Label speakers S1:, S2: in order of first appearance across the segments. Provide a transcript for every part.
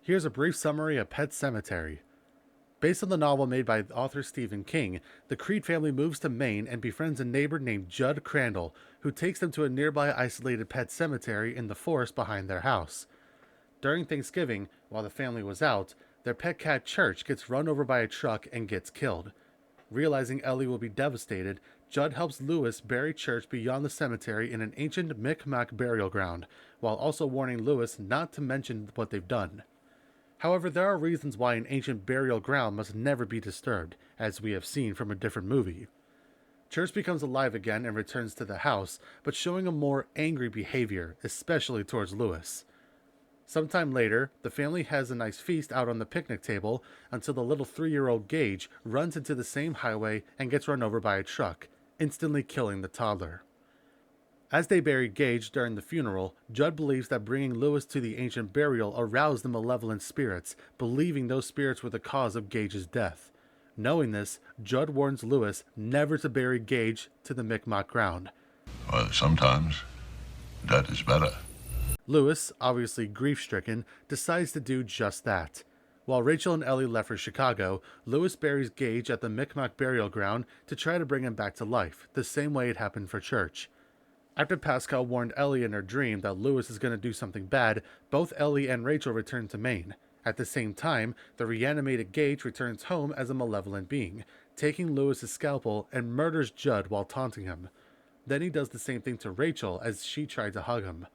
S1: Here's a brief summary of Pet Sematary. Based on the novel made by author Stephen King, the Creed family moves to Maine and befriends a neighbor named Judd Crandall, who takes them to a nearby isolated pet cemetery in the forest behind their house. During Thanksgiving, while the family was out, their pet cat Church gets run over by a truck and gets killed. Realizing Ellie will be devastated, Judd helps Lewis bury Church beyond the cemetery in an ancient Micmac burial ground, while also warning Lewis not to mention what they've done. However, there are reasons why an ancient burial ground must never be disturbed, as we have seen from a different movie. Church becomes alive again and returns to the house, but showing a more angry behavior, especially towards Lewis. Sometime later, the family has a nice feast out on the picnic table until the little 3-year-old Gage runs into the same highway and gets run over by a truck, instantly killing the toddler. As they bury Gage during the funeral, Judd believes that bringing Lewis to the ancient burial aroused the malevolent spirits, believing those spirits were the cause of Gage's death. Knowing this, Judd warns Lewis never to bury Gage to the Micmac ground.
S2: Well, sometimes that is better.
S1: Lewis, obviously grief-stricken, decides to do just that. While Rachel and Ellie left for Chicago, Lewis buries Gage at the Micmac burial ground to try to bring him back to life, the same way it happened for Church. After Pascal warned Ellie in her dream that Lewis is going to do something bad, both Ellie and Rachel return to Maine. At the same time, the reanimated Gage returns home as a malevolent being, taking Lewis's scalpel and murders Judd while taunting him. Then he does the same thing to Rachel as she tried to hug him.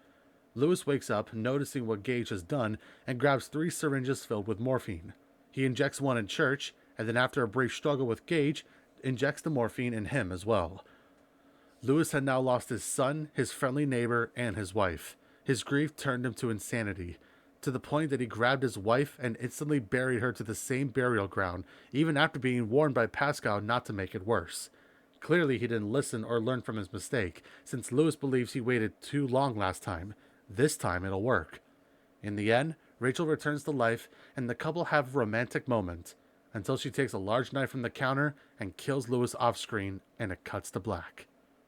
S1: Lewis wakes up, noticing what Gage has done, and grabs 3 syringes filled with morphine. He injects one in Church, and then after a brief struggle with Gage, injects the morphine in him as well. Lewis had now lost his son, his friendly neighbor, and his wife. His grief turned him to insanity, to the point that he grabbed his wife and instantly buried her to the same burial ground, even after being warned by Pascal not to make it worse. Clearly he didn't listen or learn from his mistake, since Lewis believes he waited too long last time. This time it'll work. In the end, Rachel returns to life, and the couple have a romantic moment, until she takes a large knife from the counter and kills Lewis off screen, and it cuts to black.